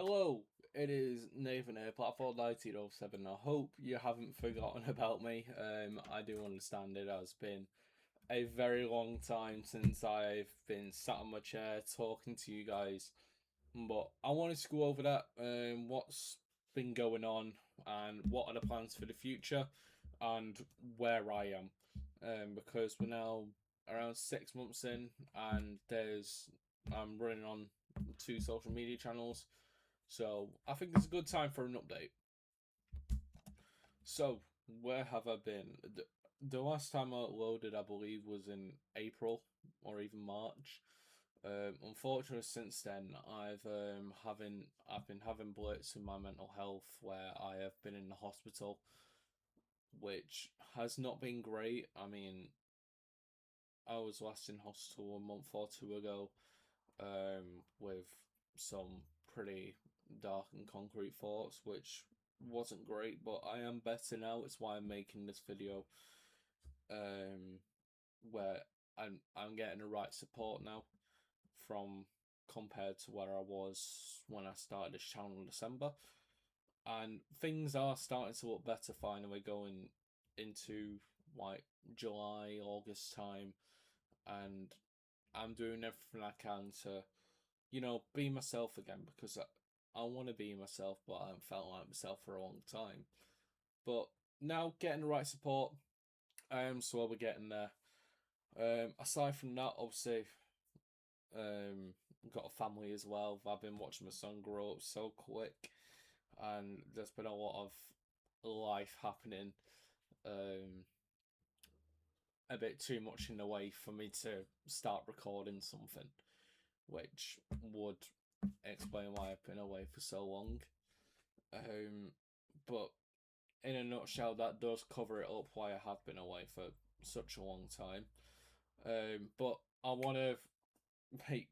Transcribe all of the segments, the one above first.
Hello, it is Nathan here, Platform 1907. I hope you haven't forgotten about me. I do understand it has been a very long time since I've been sat on my chair talking to you guys. But I wanted to go over that, what's been going on, and what are the plans for the future, and where I am. Because we're now around 6 months in, and I'm running on 2 social media channels, so I think it's a good time for an update. So where have I been? The last time I uploaded, I believe, was in April or even March. Unfortunately, since then, I've been having blips in my mental health where I have been in the hospital, which has not been great. I mean, I was last in hospital a month or two ago, with some pretty dark and concrete thoughts, which wasn't great, but I am better now. It's why I'm making this video, um, where I'm getting the right support now from compared to where I was when I started this channel in December, and things are starting to look better. Finally, going into like July, August time, and I'm doing everything I can to be myself again, because I want to be myself, but I haven't felt like myself for a long time. But now getting the right support, so we're getting there. Aside from that, obviously, got a family as well. I've been watching my son grow up so quick, and there's been a lot of life happening. Um, a bit too much in the way for me to start recording something, which would explain why I've been away for so long. But in a nutshell, that does cover it up why I have been away for such a long time. But I want to make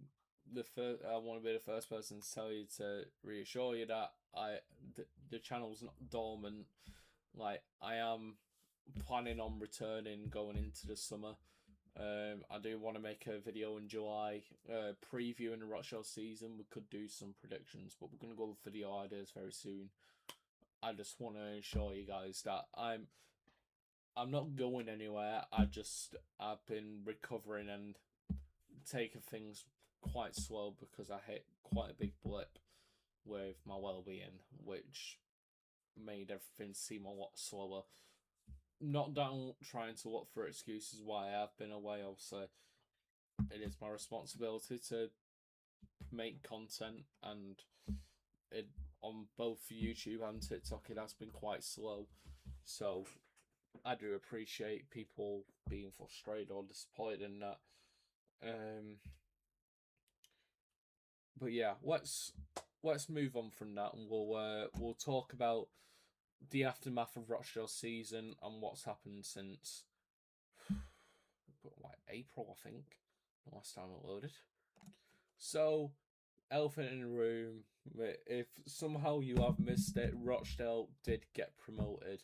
I want to be the first person to tell you, to reassure you that the channel's not dormant. Like, I am planning on returning going into the summer. I do want to make a video in July, previewing the Rochdale season. We could do some predictions, but we're gonna go with video ideas very soon. I just want to assure you guys that I'm not going anywhere. I've been recovering and taking things quite slow because I hit quite a big blip with my well-being, which made everything seem a lot slower. Not that I'm trying to look for excuses why I have been away. Obviously, it is my responsibility to make content, and it on both YouTube and TikTok it has been quite slow. So I do appreciate people being frustrated or disappointed in that. But yeah, let's move on from that, and we'll talk about the aftermath of Rochdale season and what's happened since like April, I think, last time I loaded. So, elephant in the room. If somehow you have missed it, Rochdale did get promoted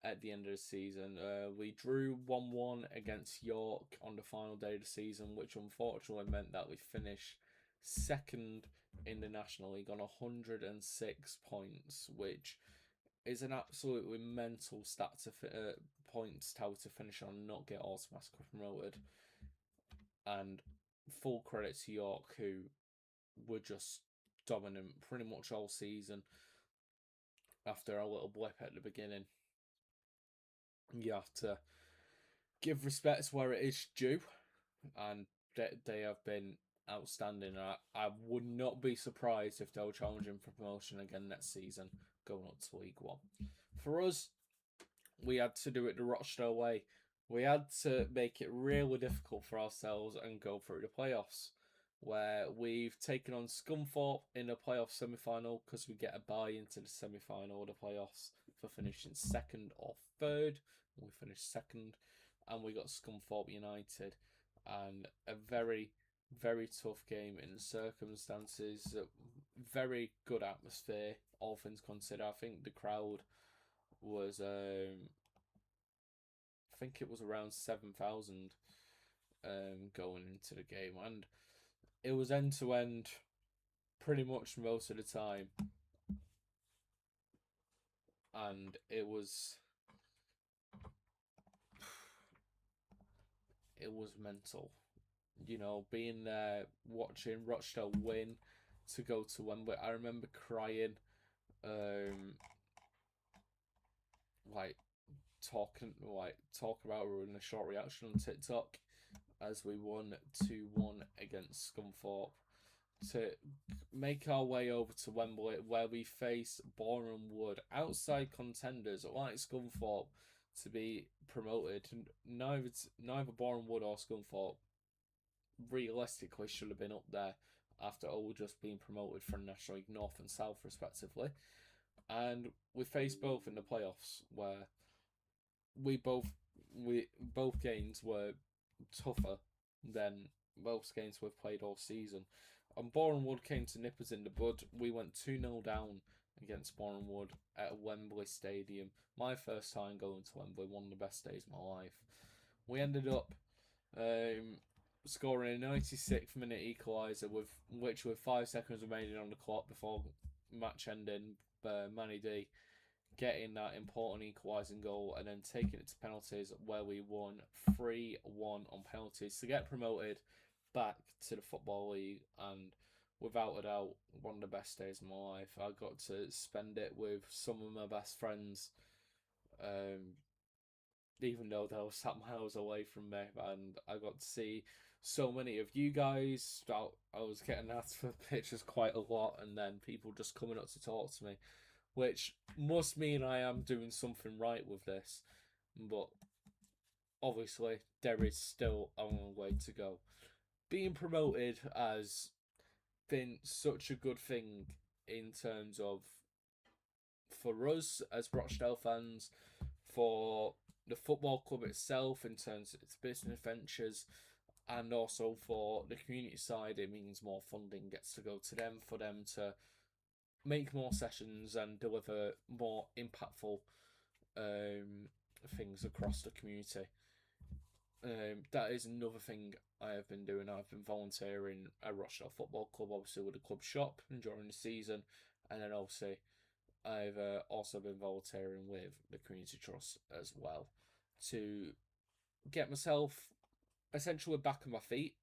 at the end of the season. We drew 1-1 against York on the final day of the season, which unfortunately meant that we finished second in the National League on 106 points, which is an absolutely mental points tower to finish on and not get automatically promoted. And full credit to York, who were just dominant pretty much all season after a little blip at the beginning. You have to give respect where it is due, and they have been outstanding. I would not be surprised if they were challenging for promotion again next season, going up to League One. For us, we had to do it the Rochdale way. We had to make it really difficult for ourselves and go through the playoffs, where we've taken on Scunthorpe in the playoff semi-final because we get a bye into the semi-final of the playoffs for finishing second or third. We finished second, and we got Scunthorpe United, and a very, very tough game in the circumstances. Very good atmosphere, all things considered. I think the crowd was, I think it was around 7,000 going into the game, and it was end to end pretty much most of the time, and it was mental. You know, being there watching Rochdale win to go to Wembley. I remember crying, um, like talk about it in a short reaction on TikTok as we won 2-1 against Scunthorpe to make our way over to Wembley, where we face Boreham Wood, outside contenders like Scunthorpe, to be promoted. Neither Boreham Wood or Scunthorpe realistically should have been up there after all just being promoted from National League North and South respectively. And we faced both in the playoffs, where we both games were tougher than most games we've played all season. And Boreham Wood came to nip us in the bud. We went 2-0 down against Boreham Wood at Wembley Stadium. My first time going to Wembley, one of the best days of my life. We ended up scoring a 96th minute equaliser with 5 seconds remaining on the clock before match ending. Manny D getting that important equalising goal and then taking it to penalties, where we won 3-1 on penalties to get promoted back to the Football League. And without a doubt, one of the best days of my life. I got to spend it with some of my best friends, even though they were sat miles away from me, and I got to see so many of you guys. I was getting asked for pictures quite a lot, and then people just coming up to talk to me, which must mean I am doing something right with this. But obviously, there is still a long way to go. Being promoted has been such a good thing in terms of, for us as Rochdale fans, for the football club itself in terms of its business ventures, and also for the community side. It means more funding gets to go to them for them to make more sessions and deliver more impactful things across the community. That is another thing I have been doing. I've been volunteering at Rochdale Football Club, obviously with the club shop during the season, and then obviously I've also been volunteering with the Community Trust as well to get myself essentially back on my feet.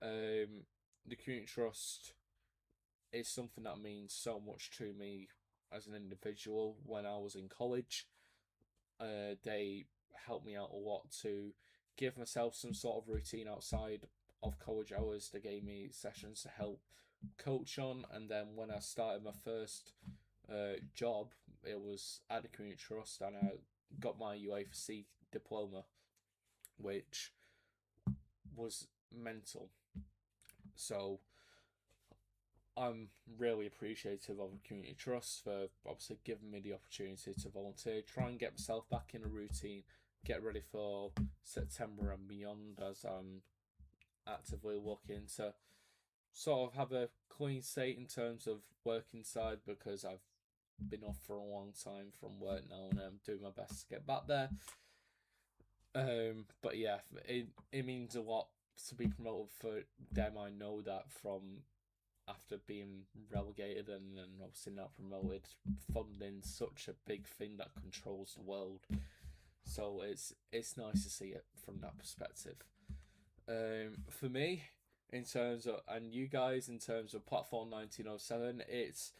The Community Trust is something that means so much to me as an individual. When I was in college, they helped me out a lot to give myself some sort of routine outside of college hours. They gave me sessions to help coach on, and then when I started my first job, it was at the Community Trust, and I got my UEFA diploma, which was mental. So I'm really appreciative of the Community Trust for obviously giving me the opportunity to volunteer, try and get myself back in a routine, get ready for September and beyond, as I'm actively looking to sort of have a clean slate in terms of working side, because I've been off for a long time from work now, and I'm doing my best to get back there. But yeah, it means a lot to be promoted for them. I know that from after being relegated and then obviously not promoted, funding such a big thing that controls the world. So it's nice to see it from that perspective. For me, in terms of, and you guys, in terms of Platform 1907, it's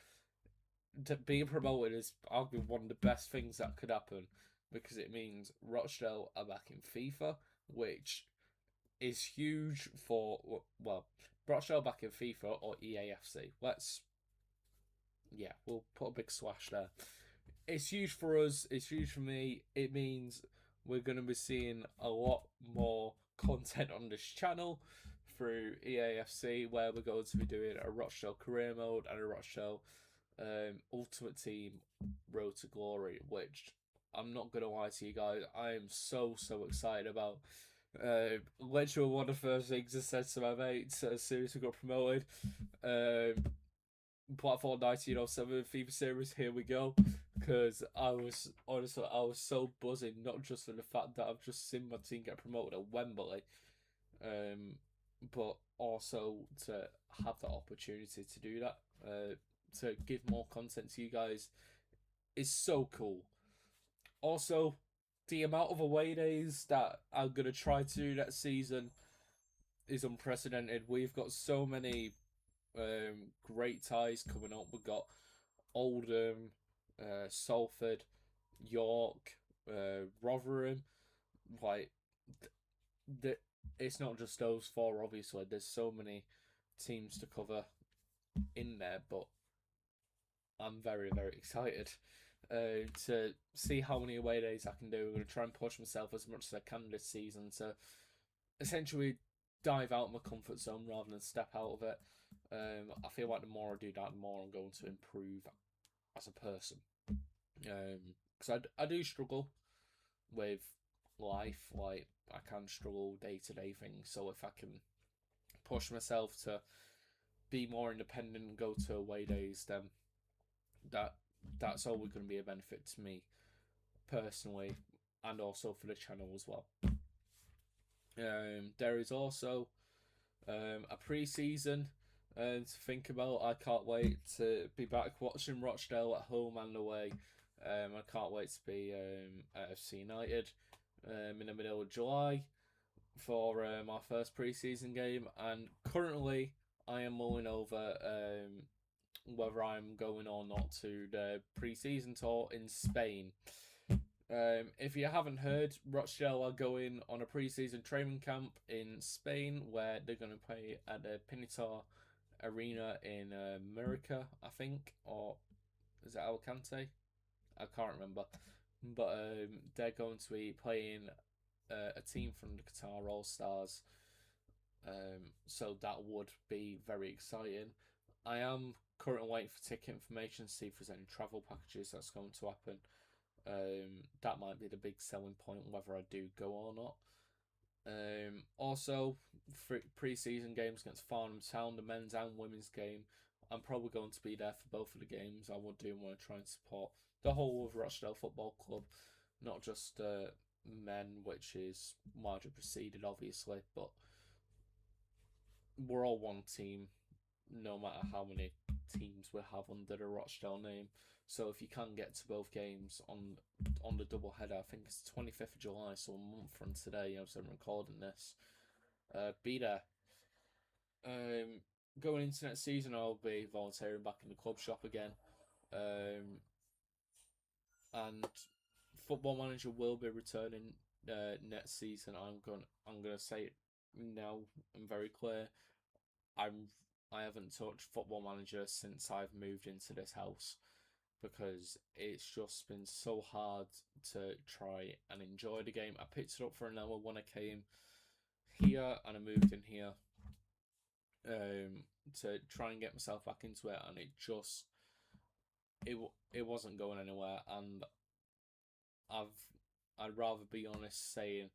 being promoted is arguably one of the best things that could happen, because it means Rochdale are back in FIFA, which is huge for, well, Rochdale back in FIFA or EAFC. We'll put a big slash there. It's huge for us. It's huge for me. It means we're going to be seeing a lot more content on this channel through EAFC, where we're going to be doing a Rochdale career mode and a Rochdale Ultimate Team Road to Glory, which I'm not going to lie to you guys, I am so excited about. Literally one of the first things I said to my mates as soon as we got promoted, Platform 1907 FIFA series, here we go. Because I was so buzzing, not just for the fact that I've just seen my team get promoted at Wembley, but also to have the opportunity to do that to give more content to you guys is so cool. Also, the amount of away days that I'm gonna try to do that season is unprecedented. We've got so many great ties coming up. We've got Oldham, Salford, York, Rotherham. Like, it's not just those four. Obviously, there's so many teams to cover in there, but I'm very, very excited to see how many away days I can do. I'm going to try and push myself as much as I can this season to essentially dive out of my comfort zone rather than step out of it. I feel like the more I do that, the more I'm going to improve as a person. Because I do struggle with life. Like, I can struggle day-to-day things. So if I can push myself to be more independent and go to away days, then that's always going to be a benefit to me personally, and also for the channel as well. There is also a pre-season to think about. I can't wait to be back watching Rochdale at home and away. I can't wait to be at FC United in the middle of July for our first pre-season game. And currently, I am mulling over whether I'm going or not to the pre-season tour in Spain. If you haven't heard, Rochdale are going on a pre-season training camp in Spain where they're going to play at the Pinitar Arena in Murica, I think, or is it Alicante? I can't remember. But they're going to be playing a team from the Qatar All Stars. So that would be very exciting. I am currently waiting for ticket information to see if there's any travel packages that's going to happen. That might be the big selling point, whether I do go or not. Also, for pre-season games against Farnham Town, the men's and women's game, I'm probably going to be there for both of the games. I would do want to try and support the whole of Rochdale Football Club, not just men, which is largely preceded, obviously, but we're all one team, no matter how many teams we have under the Rochdale name. So if you can get to both games on the double header, I think it's 25th of July, so a month from today, as I'm recording this, be there. Going into next season, I'll be volunteering back in the club shop again. And Football Manager will be returning next season. I'm gonna say it now. I'm very clear. I haven't touched Football Manager since I've moved into this house because it's just been so hard to try and enjoy the game. I picked it up for an hour when I came here and I moved in here to try and get myself back into it, and it wasn't going anywhere. And I'd rather be honest saying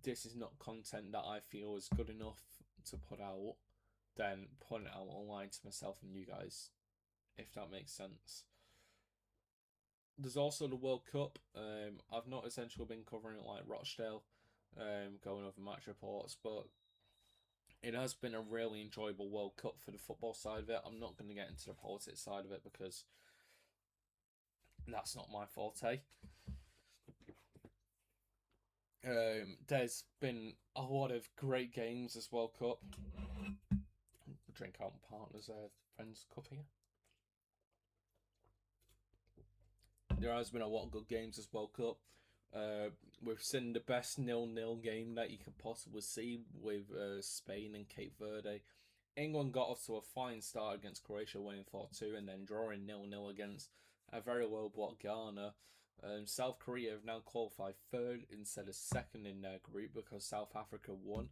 this is not content that I feel is good enough to put out than putting it out online to myself and you guys, if that makes sense. There's also the World Cup. I've not essentially been covering it like Rochdale, going over match reports, but it has been a really enjoyable World Cup for the football side of it. I'm not going to get into the politics side of it because that's not my forte. There's been a lot of great games this World Cup. Drink out my partner's friend's cup here. There has been a lot of good games this World Cup. We've seen the best 0-0 game that you could possibly see with Spain and Cape Verde. England got off to a fine start against Croatia, winning 4-2, and then drawing 0-0 against a very low block Ghana. South Korea have now qualified third instead of second in their group because South Africa won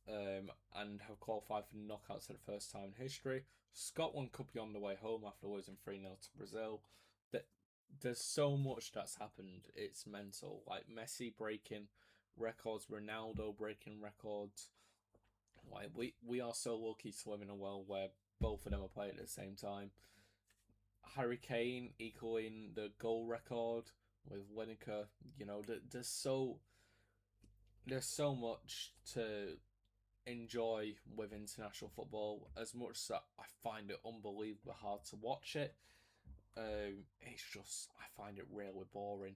and have qualified for knockouts for the first time in history. Scotland could be on the way home after losing 3-0 to Brazil. There's so much that's happened. It's mental. Like Messi breaking records, Ronaldo breaking records. Like we are so lucky to live in a world where both of them are playing at the same time. Harry Kane equaling the goal record with Lineker. You know, there's so much to enjoy with international football as much as I find it unbelievably hard to watch it. It's just I find it really boring.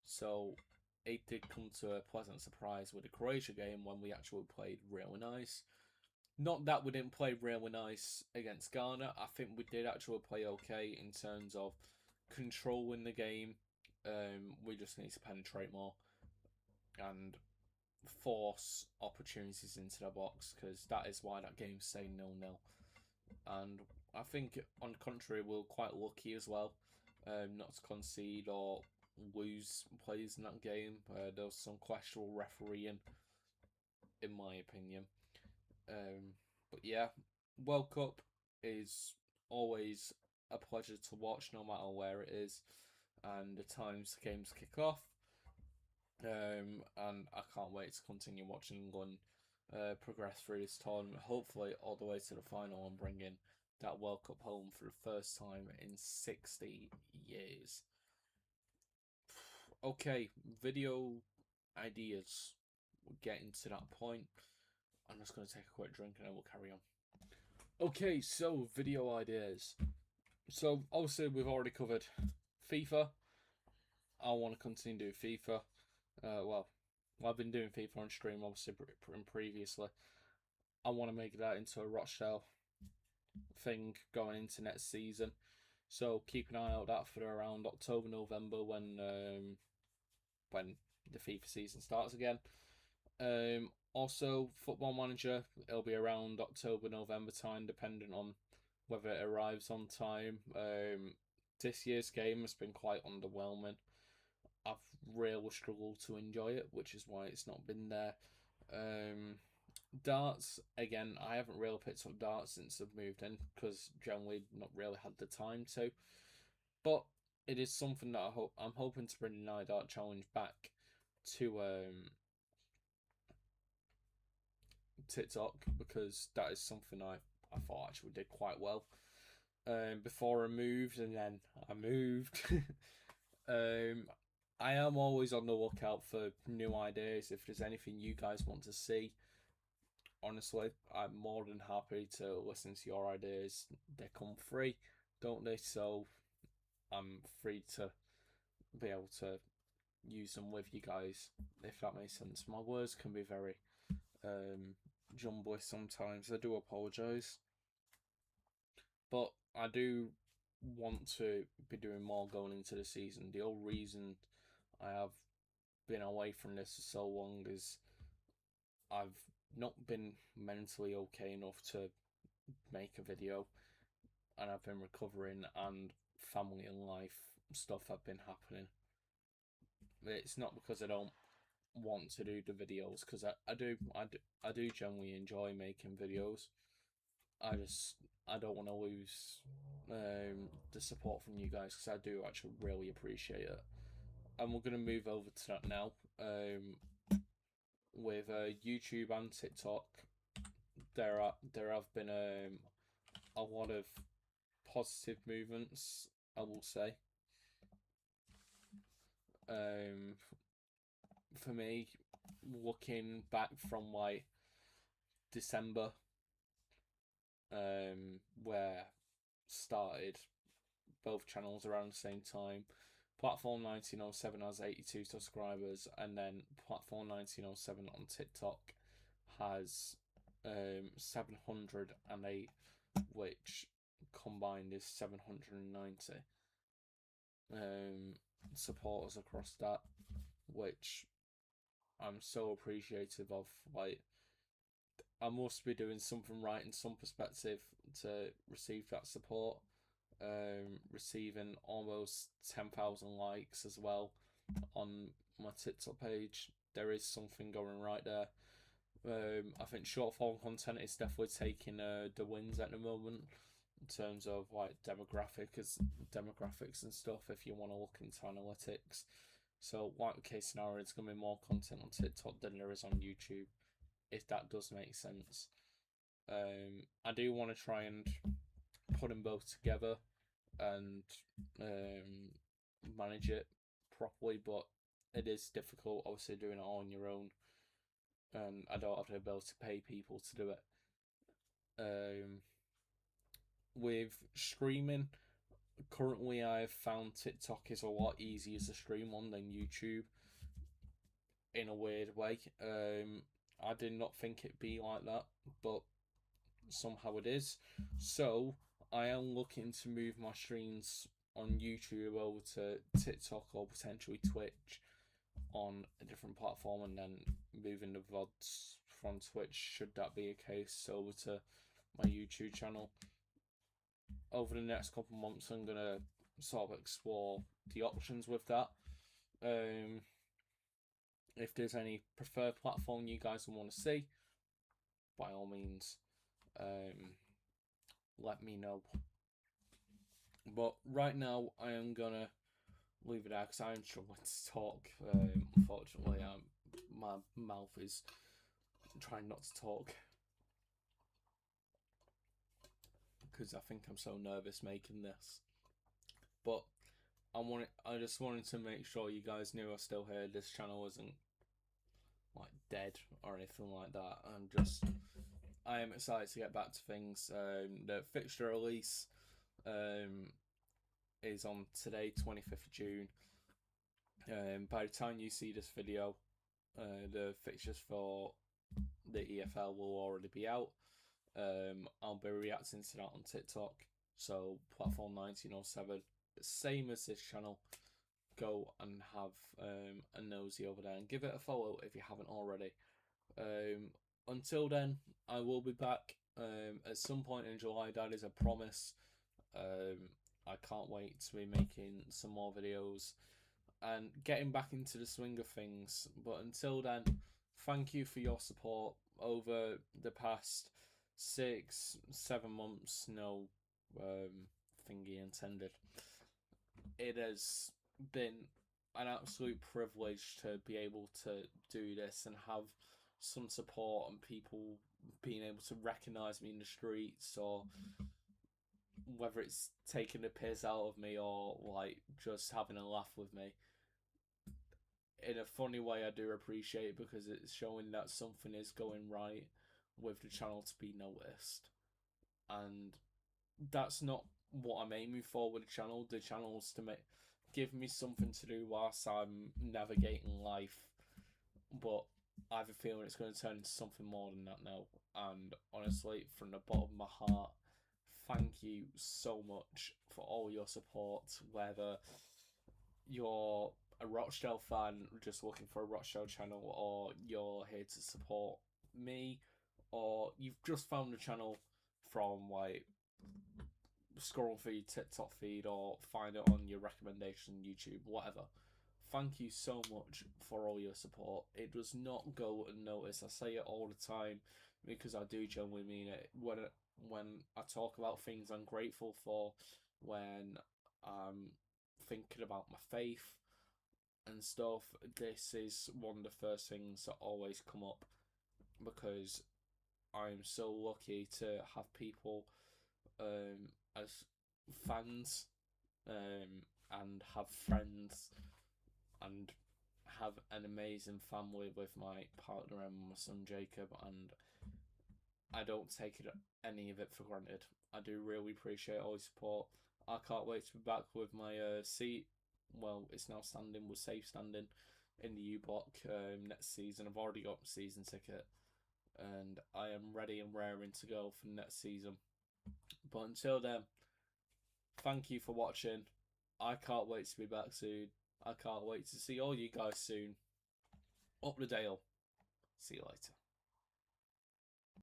So it did come to a pleasant surprise with the Croatia game when we actually played really nice. Not that we didn't play really nice against Ghana. I think we did actually play okay in terms of controlling the game. We just need to penetrate more and force opportunities into the box because that is why that game's saying 0-0. And I think, on the contrary, we're quite lucky as well, not to concede or lose plays in that game. There was some questionable refereeing, in my opinion. But yeah, World Cup is always a pleasure to watch, no matter where it is, and the times the games kick off. And I can't wait to continue watching England progress through this tournament, hopefully all the way to the final and bringing that World Cup home for the first time in 60 years. Okay, video ideas. We're getting to that point. I'm just going to take a quick drink and then we'll carry on. Okay, so video ideas. So obviously we've already covered FIFA. I want to continue doing FIFA. Well, I've been doing FIFA on stream obviously previously. I want to make that into a Rochdale thing going into next season. So keep an eye out that for around October, November when the FIFA season starts again. Also, Football Manager, it'll be around October, November time, depending on whether it arrives on time. This year's game has been quite underwhelming. I've really struggled to enjoy it, which is why it's not been there. Darts, again, I haven't really picked up darts since I've moved in because generally not really had the time to. But it is something that I'm hoping to bring the Night Dart Challenge back to TikTok because that is something I thought actually did quite well before I moved, and then I moved. I am always on the lookout for new ideas. If there's anything you guys want to see, honestly, I'm more than happy to listen to your ideas. They come free, don't they? So I'm free to be able to use them with you guys, if that makes sense. My words can be very jumbly sometimes. I do apologise. But I do want to be doing more going into the season. The whole reason I have been away from this for so long is I've not been mentally okay enough to make a video, and I've been recovering, and family and life stuff have been happening. It's not because I don't want to do the videos, because I do genuinely enjoy making videos. I don't want to lose the support from you guys because I do actually really appreciate it. And we're gonna move over to that now. With YouTube and TikTok, there have been a lot of positive movements, I will say. For me, looking back from like December, where started both channels around the same time. Platform 1907 has 82 subscribers, and then Platform 1907 on TikTok has 708, which combined is 790 supporters across that, which I'm so appreciative of. Like, I must be doing something right in some perspective to receive that support. Receiving almost 10,000 likes as well on my TikTok page. There is something going right there. I think short form content is definitely taking the wins at the moment in terms of like demographics and stuff. If you want to look into analytics, so like case scenario, it's gonna be more content on TikTok than there is on YouTube, if that does make sense. I do want to try and put them both together and manage it properly, but it is difficult, obviously, doing it all on your own. and I don't have the ability to pay people to do it. With streaming, currently I've found TikTok is a lot easier to stream on than YouTube in a weird way. I did not think it'd be like that, but somehow it is. So I am looking to move my streams on YouTube over to TikTok or potentially Twitch on a different platform, and then moving the VODs from Twitch, should that be a case, over to my YouTube channel. Over the next couple of months, I'm gonna sort of explore the options with that. If there's any preferred platform you guys want to see, by all means, let me know. But right now, I am gonna leave it out because I'm struggling to talk. Unfortunately, my mouth is trying not to talk because I think I'm so nervous making this. But I just wanted to make sure you guys knew I still here. This channel isn't like dead or anything like that. I am excited to get back to things. The fixture release is on today, 25th of June. By the time you see this video, the fixtures for the EFL will already be out. I'll be reacting to that on TikTok. So platform 1907, same as this channel. Go and have a nosy over there and give it a follow if you haven't already. Until then, I will be back at some point in July. That is a promise. I can't wait to be making some more videos and getting back into the swing of things. But until then, thank you for your support over the past 6-7 months. No thingy intended. It has been an absolute privilege to be able to do this and have some support and people being able to recognise me in the streets, or whether it's taking the piss out of me or like just having a laugh with me. In a funny way, I do appreciate it because it's showing that something is going right with the channel to be noticed. And that's not what I'm aiming for with the channel. The channel's to give me something to do whilst I'm navigating life. But I have a feeling it's going to turn into something more than that now. And honestly, from the bottom of my heart, thank you so much for all your support. Whether you're a Rochdale fan just looking for a Rochdale channel, or you're here to support me, or you've just found the channel from like scroll through your TikTok feed or find it on your recommendation YouTube, whatever. Thank you so much for all your support. It does not go unnoticed. I say it all the time because I do genuinely mean it. When I talk about things I'm grateful for, when I'm thinking about my faith and stuff, this is one of the first things that always come up, because I'm so lucky to have people as fans and have friends and have an amazing family with my partner and my son Jacob, and I don't take any of it for granted. I do really appreciate all your support. I can't wait to be back with my seat. Well, it's now standing, we're safe standing in the U-Block next season. I've already got my season ticket and I am ready and raring to go for next season. But until then, thank you for watching. I can't wait to be back soon. I can't wait to see all you guys soon. Up the Dale. See you later.